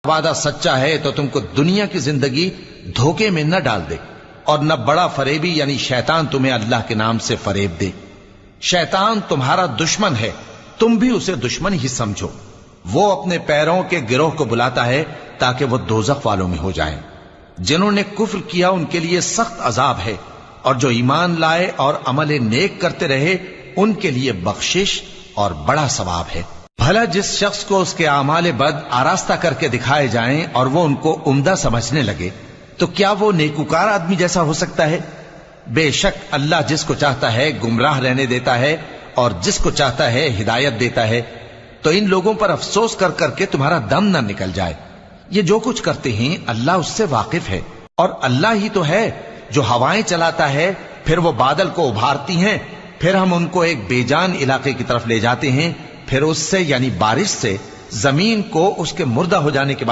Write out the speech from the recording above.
وعدہ سچا ہے تو تم کو دنیا کی زندگی دھوکے میں نہ ڈال دے، اور نہ بڑا فریبی یعنی شیطان تمہیں اللہ کے نام سے فریب دے۔ شیطان تمہارا دشمن ہے، تم بھی اسے دشمن ہی سمجھو۔ وہ اپنے پیروں کے گروہ کو بلاتا ہے تاکہ وہ دوزخ والوں میں ہو جائیں۔ جنہوں نے کفر کیا ان کے لیے سخت عذاب ہے، اور جو ایمان لائے اور عمل نیک کرتے رہے ان کے لیے بخشش اور بڑا ثواب ہے۔ بھلا جس شخص کو اس کے اعمال بد آراستہ کر کے دکھائے جائیں اور وہ ان کو عمدہ سمجھنے لگے تو کیا وہ نیکوکار آدمی جیسا ہو سکتا ہے؟ بے شک اللہ جس کو چاہتا ہے گمراہ رہنے دیتا ہے اور جس کو چاہتا ہے ہدایت دیتا ہے۔ تو ان لوگوں پر افسوس کر کر کے تمہارا دم نہ نکل جائے۔ یہ جو کچھ کرتے ہیں اللہ اس سے واقف ہے، اور اللہ ہی تو ہے جو ہوائیں چلاتا ہے، پھر وہ بادل کو ابھارتی ہیں، پھر ہم ان کو ایک بے جان علاقے کی طرف لے جاتے ہیں، پھر اس سے یعنی بارش سے زمین کو اس کے مردہ ہو جانے کے بعد